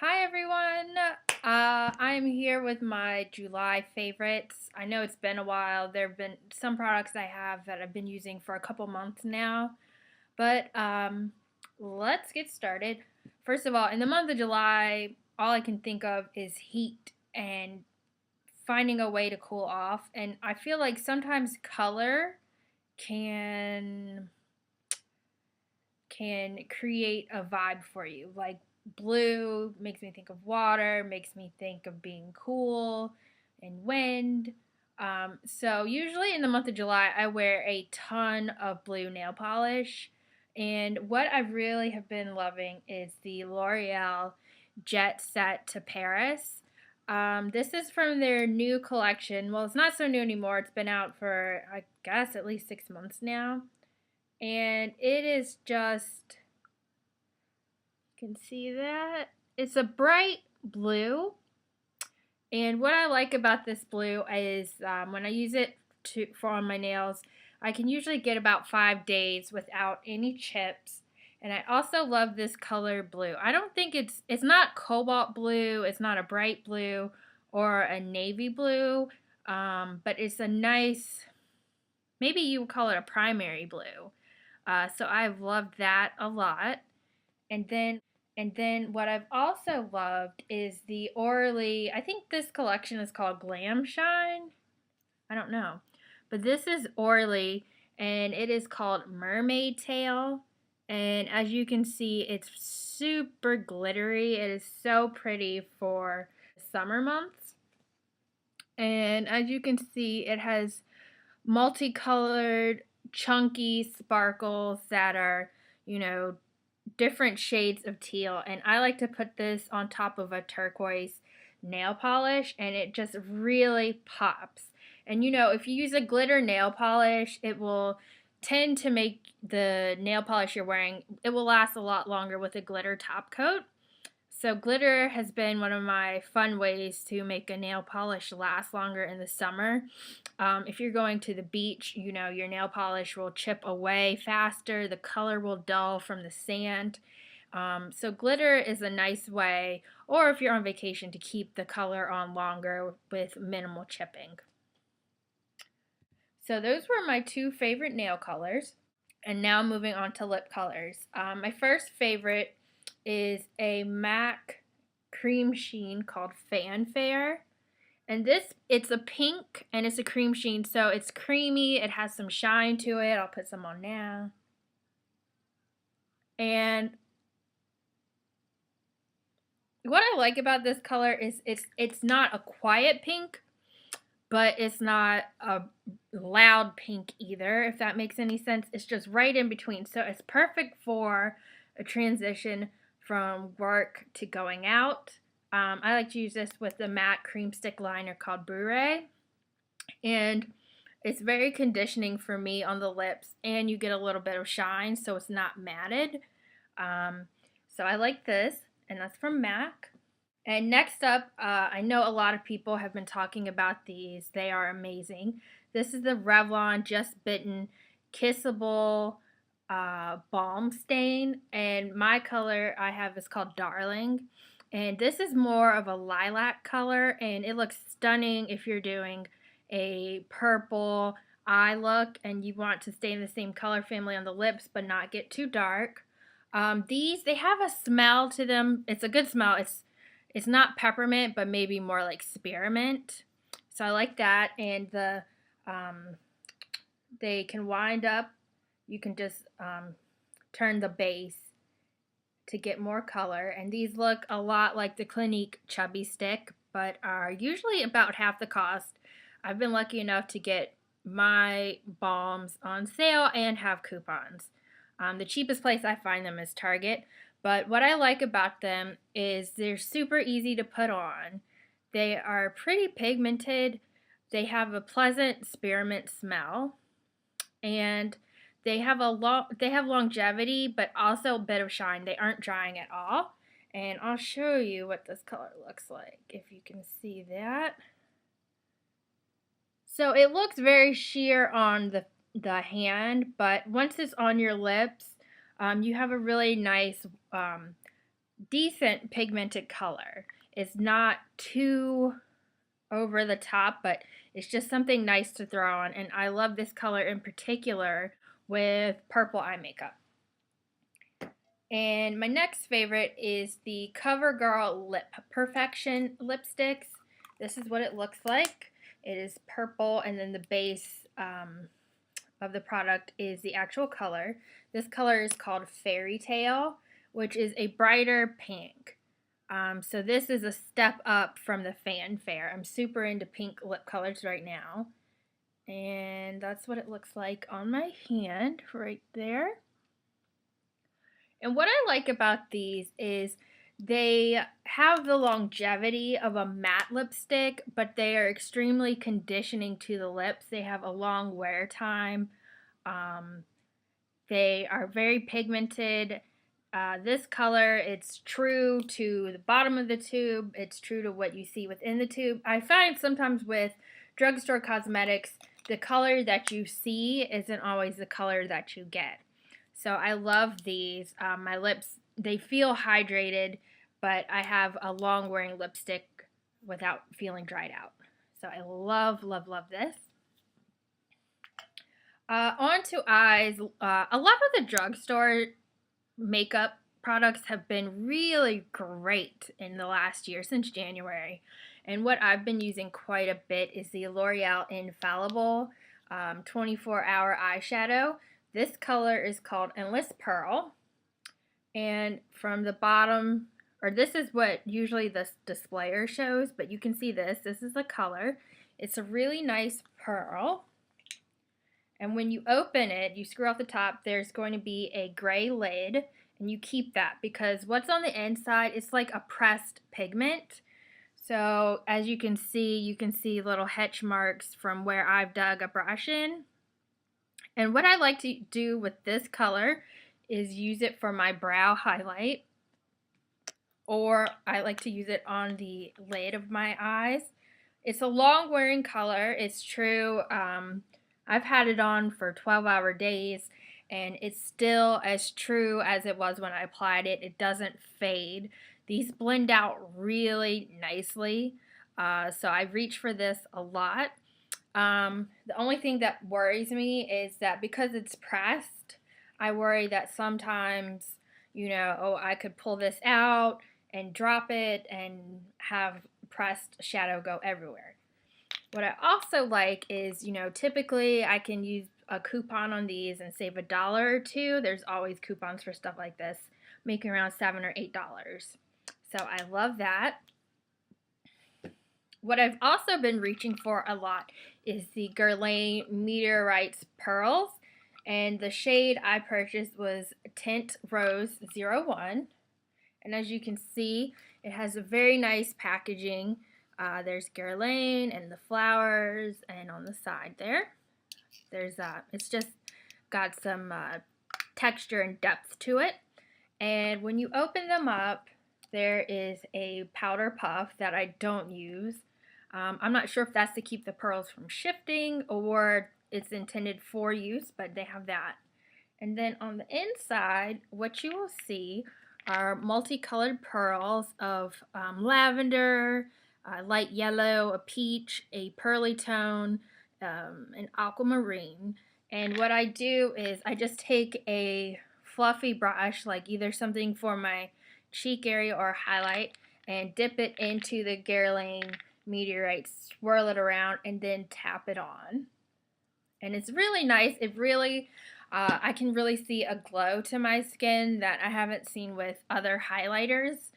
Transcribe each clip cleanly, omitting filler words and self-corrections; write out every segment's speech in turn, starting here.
Hi everyone! I'm here with my July favorites. I know it's been a while. There have been some products I have that I've been using for a couple months now. But let's get started. First of all, in the month of July, all I can think of is heat and finding a way to cool off. And I feel like sometimes color can can create a vibe for you. Like blue makes me think of water, makes me think of being cool and wind. So usually in the month of July, I wear a ton of blue nail polish. And what I really have been loving is the L'Oreal Jet Set to Paris. This is from their new collection. Well, it's not so new anymore. It's been out for, I guess, at least 6 months now. And it is just, you can see that it's a bright blue. And what I like about this blue is when I use it for on my nails, I can usually get about 5 days without any chips. And I also love this color blue. I don't think it's not cobalt blue, it's not a bright blue or a navy blue, but it's a nice, maybe you would call it a primary blue. So I've loved that a lot. And then what I've also loved is the Orly. I think this collection is called Glam Shine. I don't know. But this is Orly and it is called Mermaid Tail. And as you can see, it's super glittery. It is so pretty for summer months. And as you can see, it has multicolored, chunky sparkles that are, different shades of teal. And I like to put this on top of a turquoise nail polish, and it just really pops. And if you use a glitter nail polish, it will tend to make the nail polish you're wearing, it will last a lot longer with a glitter top coat. So glitter has been one of my fun ways to make a nail polish last longer in the summer. If you're going to the beach, your nail polish will chip away faster. The color will dull from the sand. So glitter is a nice way, or if you're on vacation, to keep the color on longer with minimal chipping. So those were my two favorite nail colors. And now moving on to lip colors. My first favorite is a MAC cream sheen called Fanfare. And it's a pink and it's a cream sheen, so it's creamy. It has some shine to it. I'll put some on now. And what I like about this color is it's not a quiet pink, but it's not a loud pink either, if that makes any sense. It's just right in between. So it's perfect for a transition from work to going out. I like to use this with the matte cream stick liner called Bure. And it's very conditioning for me on the lips, and you get a little bit of shine, so it's not matted. So I like this, and that's from MAC. And next up, I know a lot of people have been talking about these. They are amazing. This is the Revlon Just Bitten Kissable Balm Stain. And my color I have is called Darling. And this is more of a lilac color. And it looks stunning if you're doing a purple eye look and you want to stay in the same color family on the lips but not get too dark. They have a smell to them. It's a good smell. It's not peppermint, but maybe more like spearmint. So I like that. And they can wind up. You can just turn the base to get more color. And these look a lot like the Clinique Chubby Stick, but are usually about half the cost. I've been lucky enough to get my balms on sale and have coupons. The cheapest place I find them is Target. But what I like about them is they're super easy to put on. They are pretty pigmented. They have a pleasant spearmint smell. And they have longevity, but also a bit of shine. They aren't drying at all. And I'll show you what this color looks like, if you can see that. So it looks very sheer on the hand, but once it's on your lips, you have a really nice decent pigmented color. It's not too over the top, but it's just something nice to throw on, and I love this color in particular with purple eye makeup. And my next favorite is the Covergirl Lip Perfection lipsticks. This is what it looks like. It is purple, and then the base of the product is the actual color. This color is called Fairytale, which is a brighter pink. So this is a step up from the fanfare. I'm super into pink lip colors right now. And that's what it looks like on my hand right there. And what I like about these is they have the longevity of a matte lipstick, but they are extremely conditioning to the lips. They have a long wear time. They are very pigmented. This color, it's true to the bottom of the tube. It's true to what you see within the tube. I find sometimes with drugstore cosmetics, the color that you see isn't always the color that you get. So I love these. My lips, they feel hydrated, but I have a long wearing lipstick without feeling dried out. So I love, love, love this. On to eyes. A lot of the drugstore makeup products have been really great in the last year, since January. And what I've been using quite a bit is the Loreal Infallible 24-hour eyeshadow. This color is called Endless Pearl. And from the bottom, or this is what usually the displayer shows, but you can see this. This is the color. It's a really nice pearl. And when you open it, you screw off the top, there's going to be a gray lid, and you keep that because what's on the inside, it's like a pressed pigment. So as you can see little hedge marks from where I've dug a brush in. And what I like to do with this color is use it for my brow highlight, or I like to use it on the lid of my eyes. It's a long wearing color. It's true. I've had it on for 12-hour days, and it's still as true as it was when I applied it. It doesn't fade. These blend out really nicely, so I reach for this a lot. The only thing that worries me is that because it's pressed, I worry that sometimes, I could pull this out and drop it and have pressed shadow go everywhere. What I also like is, typically I can use a coupon on these and save $1 or $2. There's always coupons for stuff like this, making around $7 or $8. So I love that. What I've also been reaching for a lot is the Guerlain Meteorites Pearls. And the shade I purchased was Tint Rose 01. And as you can see, it has a very nice packaging. There's Guerlain and the flowers, and on the side there's it's just got some texture and depth to it. And when you open them up, there is a powder puff that I don't use. I'm not sure if that's to keep the pearls from shifting or it's intended for use, but they have that. And then on the inside, what you will see are multicolored pearls of lavender, light yellow, a peach, a pearly tone, an aquamarine. And what I do is I just take a fluffy brush, like either something for my cheek area or highlight, and dip it into the Guerlain Meteorites, swirl it around, and then tap it on. And it's really nice. It really, I can really see a glow to my skin that I haven't seen with other highlighters.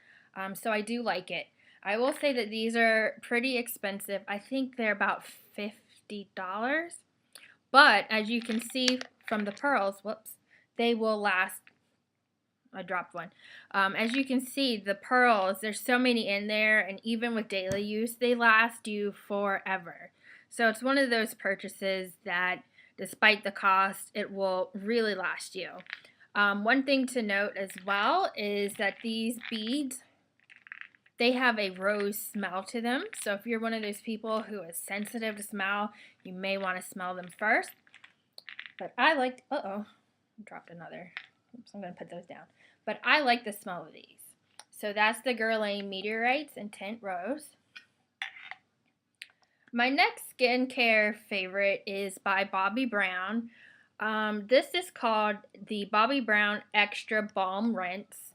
So I do like it. I will say that these are pretty expensive. I think they're about $50. But as you can see from the pearls, whoops, they will last. I dropped one. As you can see, the pearls, there's so many in there, and even with daily use, they last you forever. So it's one of those purchases that, despite the cost, it will really last you. One thing to note as well is that these beads, they have a rose smell to them. So if you're one of those people who is sensitive to smell, you may want to smell them first. But I like, dropped another. Oops, I'm going to put those down. But I like the smell of these. So that's the Guerlain Meteorites in Tint Rose. My next skincare favorite is by Bobbi Brown. This is called the Bobbi Brown Extra Balm Rinse.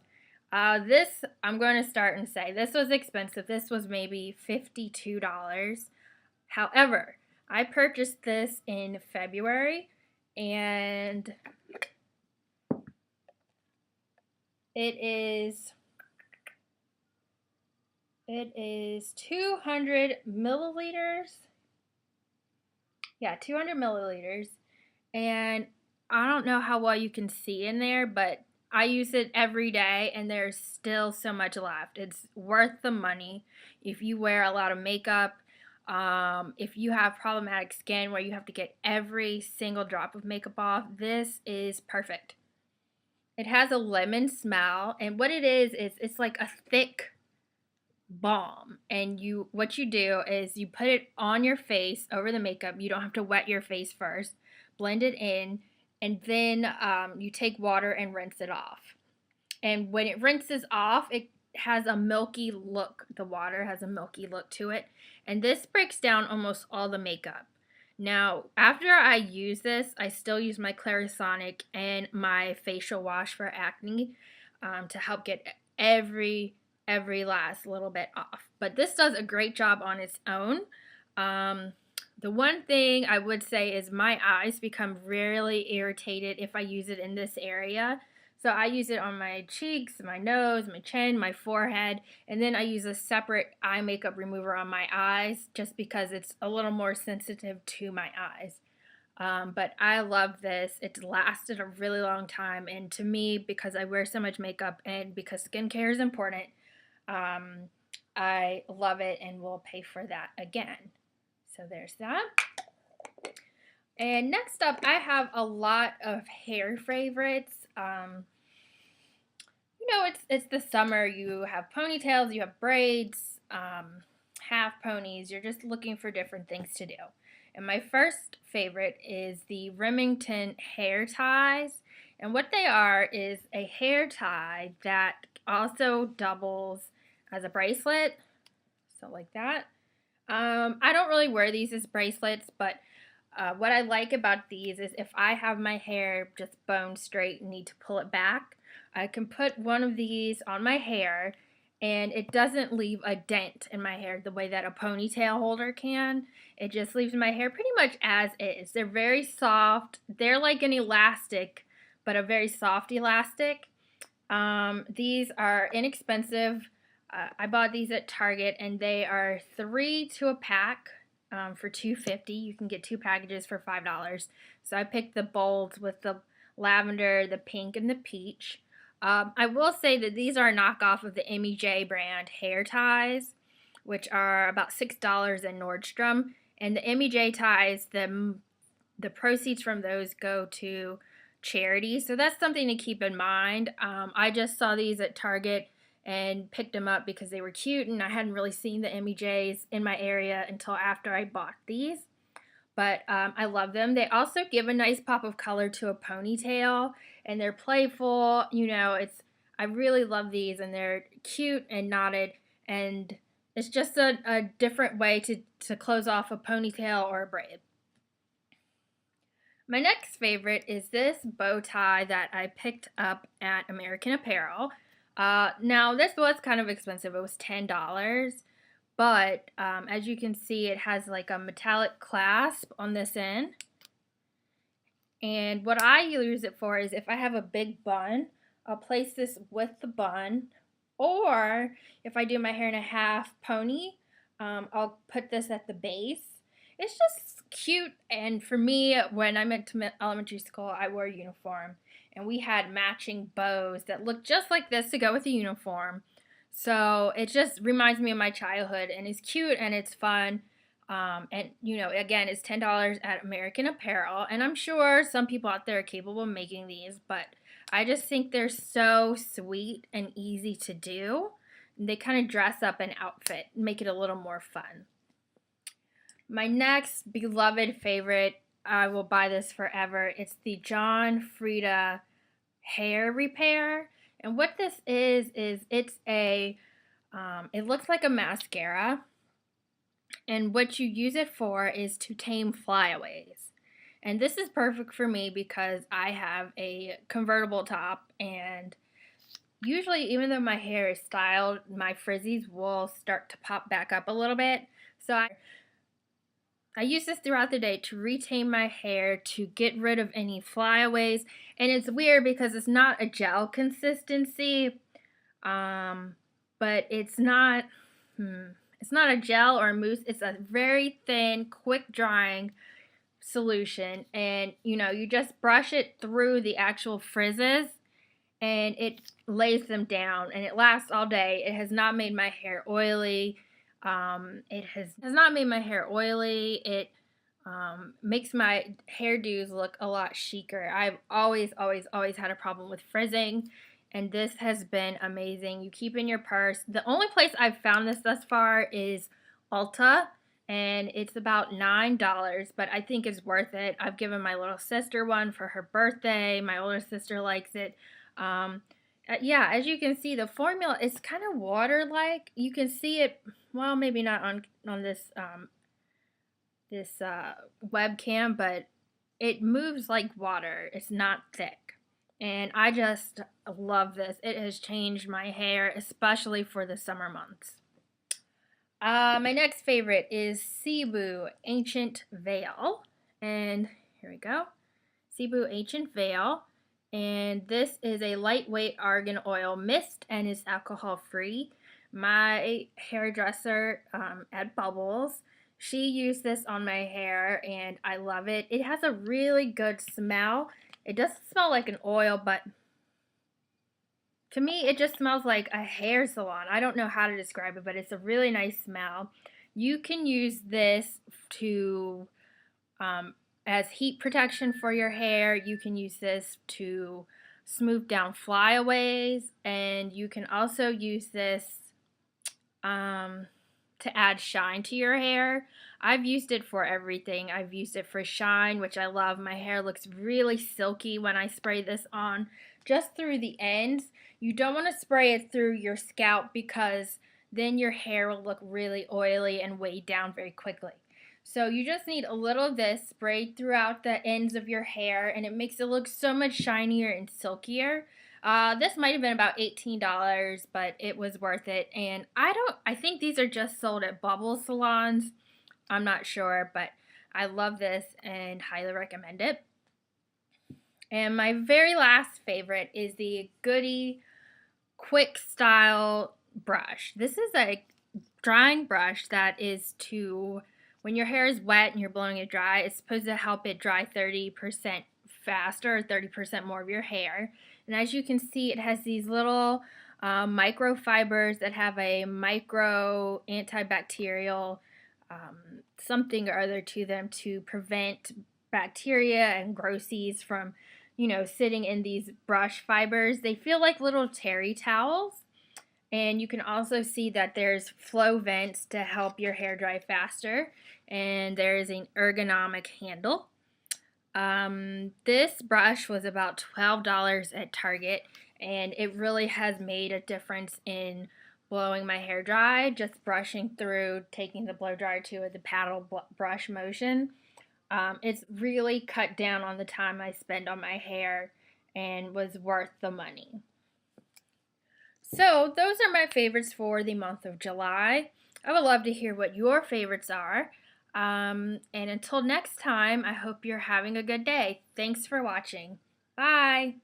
This, I'm going to start and say, this was expensive. This was maybe $52. However, I purchased this in February, and it is 200 milliliters. Yeah, 200 milliliters. And I don't know how well you can see in there, but I use it every day and there's still so much left. It's worth the money if you wear a lot of makeup. If you have problematic skin where you have to get every single drop of makeup off, this is perfect. It has a lemon smell, and what it is it's like a thick balm, and what you do is you put it on your face over the makeup. You don't have to wet your face first. Blend it in, and then you take water and rinse it off. And when it rinses off, it has a milky look. The water has a milky look to it, and this breaks down almost all the makeup. Now, after I use this, I still use my Clarisonic and my facial wash for acne to help get every last little bit off. But this does a great job on its own. The one thing I would say is my eyes become really irritated if I use it in this area. So I use it on my cheeks, my nose, my chin, my forehead, and then I use a separate eye makeup remover on my eyes just because it's a little more sensitive to my eyes. But I love this. It's lasted a really long time, and to me, because I wear so much makeup and because skincare is important, I love it and will pay for that again. So there's that. And next up, I have a lot of hair favorites. It's the summer. You have ponytails, you have braids, half ponies. You're just looking for different things to do. And my first favorite is the Remington hair ties. And what they are is a hair tie that also doubles as a bracelet. So like that. I don't really wear these as bracelets, but what I like about these is if I have my hair just bone straight and need to pull it back, I can put one of these on my hair and it doesn't leave a dent in my hair the way that a ponytail holder can. It just leaves my hair pretty much as is. They're very soft. They're like an elastic, but a very soft elastic. These are inexpensive. I bought these at Target and they are 3 to a pack. For $2.50. You can get 2 packages for $5. So I picked the bolds with the lavender, the pink, and the peach. I will say that these are a knockoff of the MEJ brand hair ties, which are about $6 in Nordstrom. And the MEJ ties, the proceeds from those go to charity. So that's something to keep in mind. I just saw these at Target and picked them up because they were cute, and I hadn't really seen the MEJs in my area until after I bought these. But I love them. They also give a nice pop of color to a ponytail, and they're playful. I really love these, and they're cute and knotted, and it's just a different way to close off a ponytail or a braid. My next favorite is this bow tie that I picked up at American Apparel. Now, this was kind of expensive. It was $10, but as you can see, it has like a metallic clasp on this end. And what I use it for is if I have a big bun, I'll place this with the bun. Or if I do my hair in a half pony, I'll put this at the base. It's just cute, and for me, when I went to elementary school, I wore a uniform. And we had matching bows that looked just like this to go with the uniform. So it just reminds me of my childhood, and it's cute and it's fun. And again, it's $10 at American Apparel, and I'm sure some people out there are capable of making these, but I just think they're so sweet and easy to do. They kind of dress up an outfit, make it a little more fun. My next beloved favorite, I will buy this forever. It's the Frieda hair repair. And what this is it's a, it looks like a mascara. And what you use it for is to tame flyaways. And this is perfect for me because I have a convertible top, and usually, even though my hair is styled, my frizzies will start to pop back up a little bit. So I use this throughout the day to retame my hair, to get rid of any flyaways. And it's weird because it's not a gel consistency, but it's not a gel or a mousse. It's a very thin, quick drying solution, and you just brush it through the actual frizzes and it lays them down, and it lasts all day. It has not made my hair oily. It has not made my hair oily. It makes my hairdos look a lot chicer. I've always had a problem with frizzing, and this has been amazing. You keep in your purse. The only place I've found this thus far is Ulta, and it's about $9, but I think it's worth it. I've given my little sister one for her birthday. My older sister likes it. Yeah, as you can see, the formula is kind of water-like. You can see it, well, maybe not on this webcam, but it moves like water. It's not thick. And I just love this. It has changed my hair, especially for the summer months. My next favorite is Cibu Ancient Veil. And here we go. Cibu Ancient Veil. And this is a lightweight argan oil mist, and is alcohol free. My hairdresser at Bubbles, she used this on my hair, and I love it. It has a really good smell. It doesn't smell like an oil, but to me, it just smells like a hair salon. I don't know how to describe it, but it's a really nice smell. You can use this to as heat protection for your hair. You can use this to smooth down flyaways, and you can also use this to add shine to your hair. I've used it for everything. I've used it for shine, which I love. My hair looks really silky when I spray this on just through the ends. You don't want to spray it through your scalp because then your hair will look really oily and weighed down very quickly. So you just need a little of this sprayed throughout the ends of your hair, and it makes it look so much shinier and silkier. This might have been about $18, but it was worth it. And I think these are just sold at Bubble salons. I'm not sure, but I love this and highly recommend it. And my very last favorite is the Goody Quickstyle brush. This is a drying brush that is to, when your hair is wet and you're blowing it dry, it's supposed to help it dry 30% faster, or 30% more of your hair. And as you can see, it has these little microfibers that have a micro antibacterial something or other to them to prevent bacteria and grossies from, sitting in these brush fibers. They feel like little terry towels. And you can also see that there's flow vents to help your hair dry faster. And there is an ergonomic handle. This brush was about $12 at Target, and it really has made a difference in blowing my hair dry, just brushing through, taking the blow dryer to the paddle brush motion. It's really cut down on the time I spend on my hair and was worth the money. So those are my favorites for the month of July. I would love to hear what your favorites are. And until next time, I hope you're having a good day. Thanks for watching. Bye.